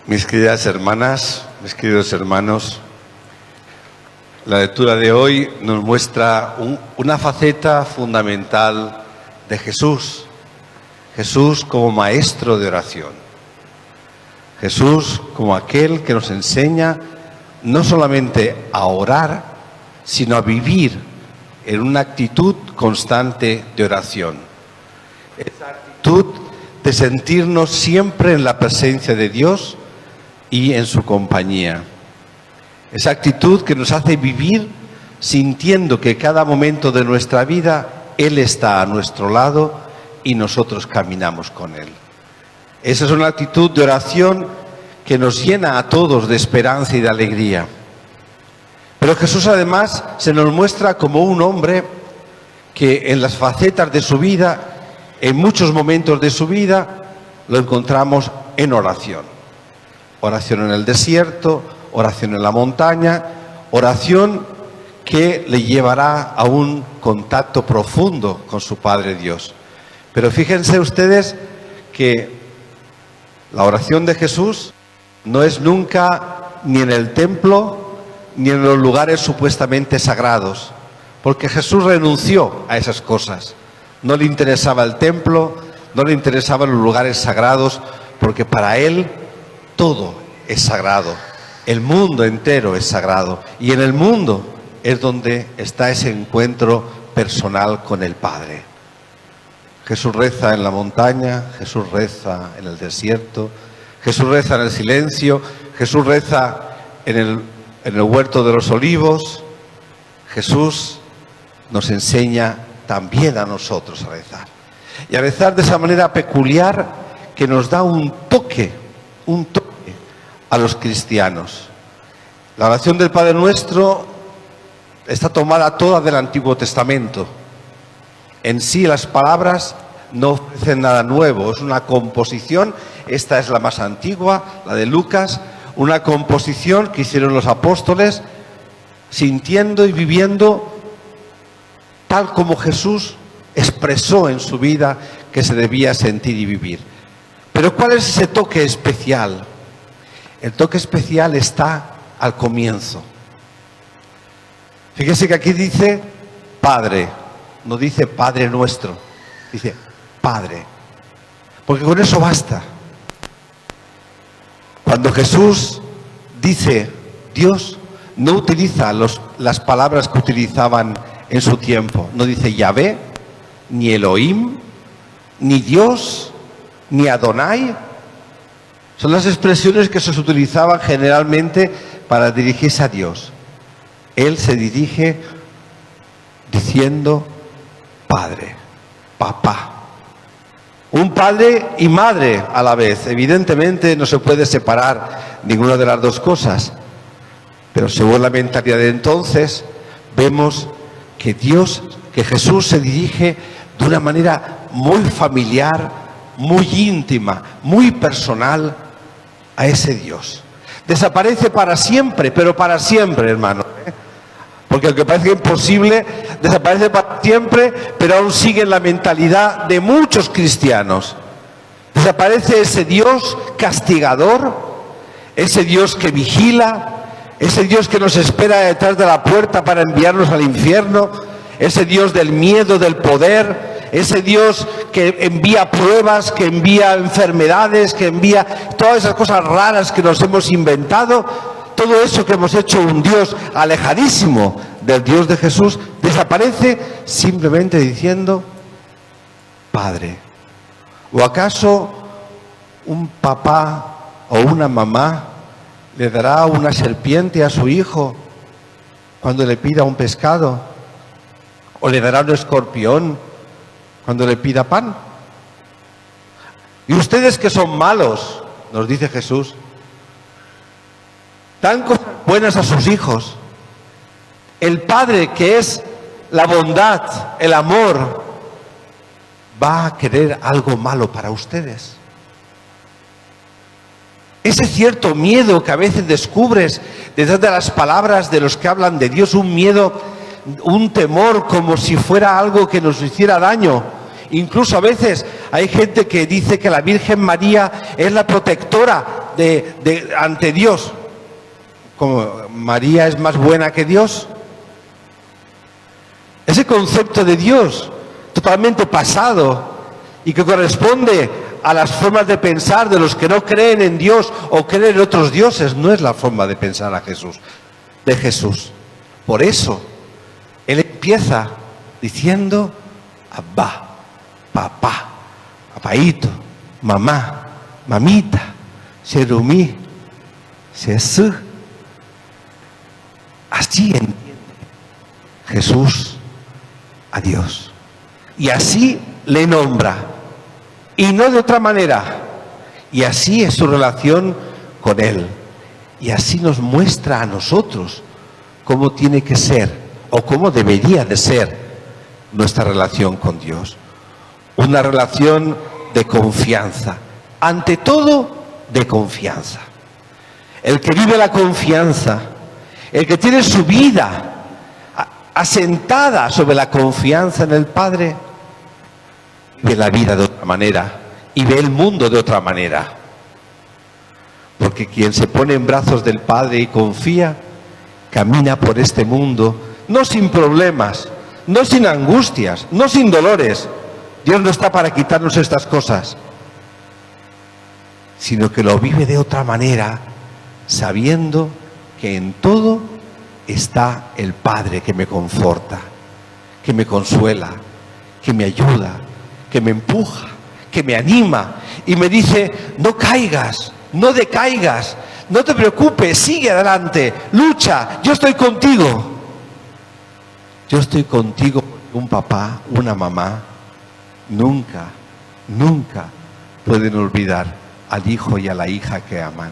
Mis queridas hermanas, mis queridos hermanos, la lectura de hoy nos muestra una faceta fundamental de Jesús. Jesús como maestro de oración. Jesús como aquel que nos enseña no solamente a orar, sino a vivir en una actitud constante de oración. Esa actitud de sentirnos siempre en la presencia de Dios y en su compañía. Esa actitud que nos hace vivir sintiendo que cada momento de nuestra vida Él está a nuestro lado y nosotros caminamos con Él. Esa es una actitud de oración que nos llena a todos de esperanza y de alegría. Pero Jesús además se nos muestra como un hombre que en las facetas de su vida, en muchos momentos de su vida, lo encontramos en oración. Oración en el desierto, oración en la montaña, oración que le llevará a un contacto profundo con su Padre Dios. Pero fíjense ustedes que la oración de Jesús no es nunca ni en el templo ni en los lugares supuestamente sagrados, porque Jesús renunció a esas cosas. No le interesaba el templo, no le interesaban los lugares sagrados, porque para Él todo es sagrado, el mundo entero es sagrado, y en el mundo es donde está ese encuentro personal con el Padre. Jesús reza en la montaña, Jesús reza en el desierto, Jesús reza en el silencio, Jesús reza en el huerto de los olivos. Jesús nos enseña también a nosotros a rezar. Y a rezar de esa manera peculiar que nos da un toque a los cristianos. La oración del Padre Nuestro está tomada toda del Antiguo Testamento. En sí las palabras no ofrecen nada nuevo, es una composición, esta es la más antigua, la de Lucas, una composición que hicieron los apóstoles sintiendo y viviendo tal como Jesús expresó en su vida que se debía sentir y vivir. Pero ¿cuál es ese toque especial? El toque especial está al comienzo. Fíjese que aquí dice Padre, no dice Padre Nuestro, dice Padre, porque con eso basta. Cuando Jesús dice Dios, no utiliza las palabras que utilizaban en su tiempo. No dice Yahvé, ni Elohim, ni Dios, ni Adonai. Son las expresiones que se utilizaban generalmente para dirigirse a Dios. Él se dirige diciendo Padre, Papá. Un padre y madre a la vez. Evidentemente no se puede separar ninguna de las dos cosas. Pero según la mentalidad de entonces, vemos que Jesús se dirige de una manera muy familiar, muy íntima, muy personal a ese Dios. Desaparece para siempre, pero para siempre, hermano. Porque aunque parece imposible, desaparece para siempre, pero aún sigue en la mentalidad de muchos cristianos. Desaparece ese Dios castigador, ese Dios que vigila, ese Dios que nos espera detrás de la puerta para enviarnos al infierno, ese Dios del miedo, del poder, ese Dios que envía pruebas, que envía enfermedades, que envía todas esas cosas raras que nos hemos inventado. Todo eso que hemos hecho un Dios alejadísimo del Dios de Jesús desaparece simplemente diciendo Padre. ¿O acaso un papá o una mamá le dará una serpiente a su hijo cuando le pida un pescado? ¿O le dará un escorpión cuando le pida pan? Y ustedes que son malos, nos dice Jesús, dan cosas buenas a sus hijos. El Padre, que es la bondad, el amor, va a querer algo malo para ustedes. Ese cierto miedo que a veces descubres detrás de las palabras de los que hablan de Dios, un miedo, un temor como si fuera algo que nos hiciera daño. Incluso a veces hay gente que dice que la Virgen María es la protectora ante Dios. Como María es más buena que Dios. Ese concepto de Dios totalmente pasado y que corresponde a las formas de pensar de los que no creen en Dios o creen en otros dioses, no es la forma de pensar de Jesús. Por eso, Él empieza diciendo, Abba, papá, papaíto, mamá, mamita, Sherumí, Jesús. Así entiende Jesús a Dios. Y así le nombra. Y no de otra manera. Y así es su relación con Él. Y así nos muestra a nosotros cómo tiene que ser o cómo debería de ser nuestra relación con Dios. Una relación de confianza. Ante todo, de confianza. El que vive la confianza, el que tiene su vida asentada sobre la confianza en el Padre, ve la vida de otra manera y ve el mundo de otra manera. Porque quien se pone en brazos del Padre y confía, camina por este mundo, no sin problemas, no sin angustias, no sin dolores. Dios no está para quitarnos estas cosas, sino que lo vive de otra manera, sabiendo que en todo está el Padre que me conforta, que me consuela, que me ayuda, que me empuja, que me anima y me dice, no caigas, no decaigas, no te preocupes, sigue adelante, lucha, yo estoy contigo. Yo estoy contigo porque un papá, una mamá, nunca, nunca pueden olvidar al hijo y a la hija que aman.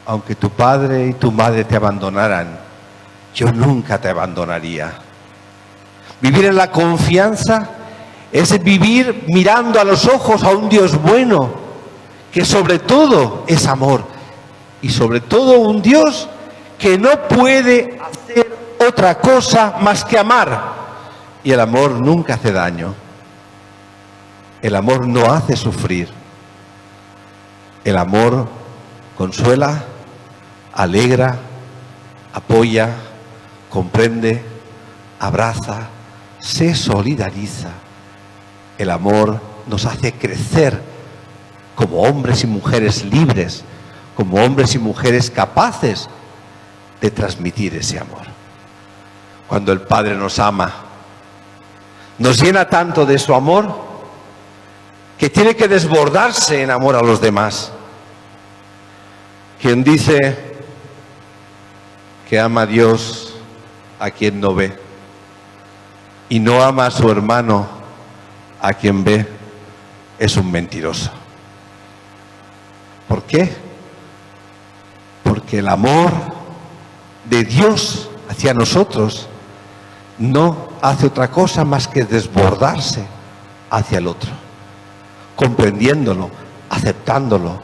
Aunque tu padre y tu madre te abandonaran, yo nunca te abandonaría. Vivir en la confianza es vivir mirando a los ojos a un Dios bueno, que sobre todo es amor, y sobre todo un Dios que no puede hacer otra cosa más que amar. Y el amor nunca hace daño. El amor no hace sufrir. El amor consuela, alegra, apoya, comprende, abraza, se solidariza. El amor nos hace crecer como hombres y mujeres libres, como hombres y mujeres capaces de transmitir ese amor. Cuando el Padre nos ama, nos llena tanto de su amor que tiene que desbordarse en amor a los demás. Quien dice que ama a Dios a quien no ve y no ama a su hermano a quien ve, es un mentiroso. ¿Por qué? Porque el amor de Dios hacia nosotros no hace otra cosa más que desbordarse hacia el otro, comprendiéndolo, aceptándolo.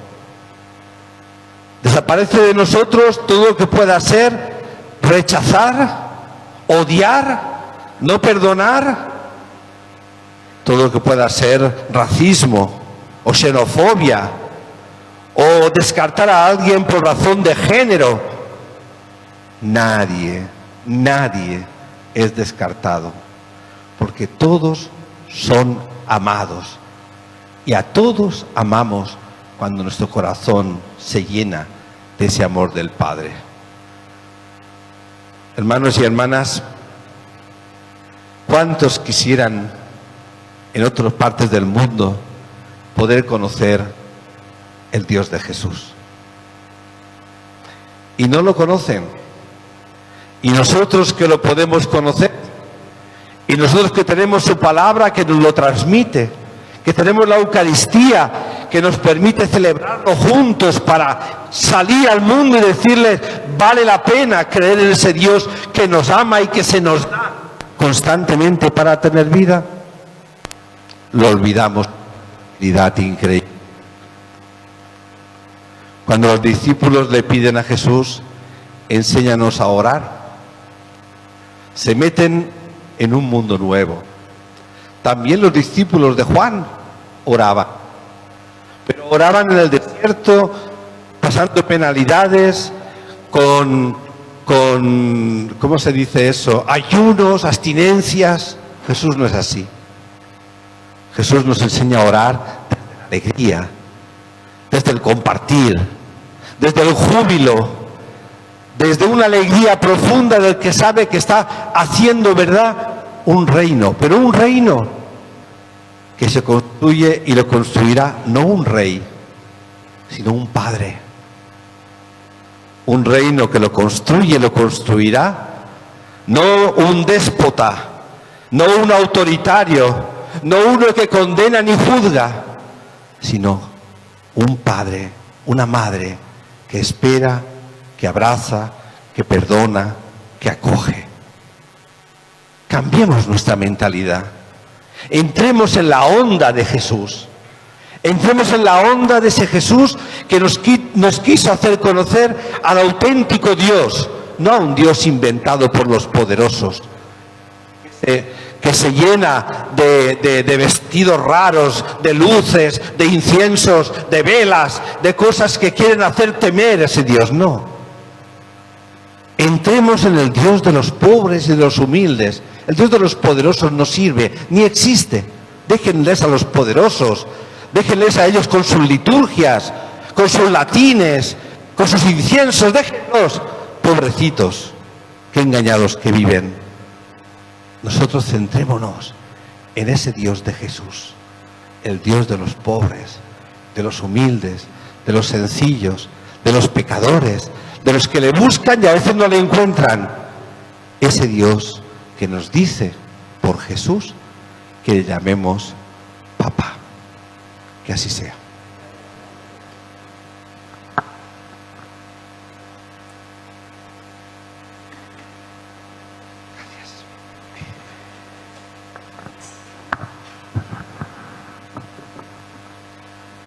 Desaparece de nosotros todo lo que pueda ser rechazar, odiar, no perdonar, todo lo que pueda ser racismo o xenofobia o descartar a alguien por razón de género. Nadie es descartado, porque todos son amados y a todos amamos cuando nuestro corazón se llena de ese amor del Padre. Hermanos y hermanas, ¿cuántos quisieran en otras partes del mundo poder conocer el Dios de Jesús? Y no lo conocen. Y nosotros que lo podemos conocer, y nosotros que tenemos su palabra que nos lo transmite, que tenemos la Eucaristía que nos permite celebrarlo juntos para salir al mundo y decirles, vale la pena creer en ese Dios que nos ama y que se nos da constantemente para tener vida, lo olvidamos. Increíble. Cuando los discípulos le piden a Jesús, enséñanos a orar, se meten en un mundo nuevo. También los discípulos de Juan oraban, pero oraban en el desierto pasando penalidades, con ¿cómo se dice eso? Ayunos, abstinencias. Jesús no es así. Jesús nos enseña a orar desde la alegría, desde el compartir, desde el júbilo, desde una alegría profunda del que sabe que está haciendo, ¿verdad?, un reino, pero un reino que se construye y lo construirá no un rey, sino un padre. Un reino que lo construye y lo construirá no un déspota, no un autoritario, no uno que condena ni juzga, sino un padre, una madre que espera, que abraza, que perdona, que acoge. Cambiemos nuestra mentalidad. Entremos en la onda de Jesús. Entremos en la onda de ese Jesús que nos quiso hacer conocer al auténtico Dios, no a un Dios inventado por los poderosos, que se llena de vestidos raros, de luces, de inciensos, de velas, de cosas que quieren hacer temer a ese Dios. No. Entremos en el Dios de los pobres y de los humildes. El Dios de los poderosos no sirve, ni existe. Déjenles a los poderosos, déjenles a ellos con sus liturgias, con sus latines, con sus inciensos, déjenlos, pobrecitos, qué engañados que viven. Nosotros centrémonos en ese Dios de Jesús, el Dios de los pobres, de los humildes, de los sencillos, de los pecadores, de los que le buscan y a veces no le encuentran. Ese Dios que nos dice por Jesús que le llamemos Papá. Que así sea.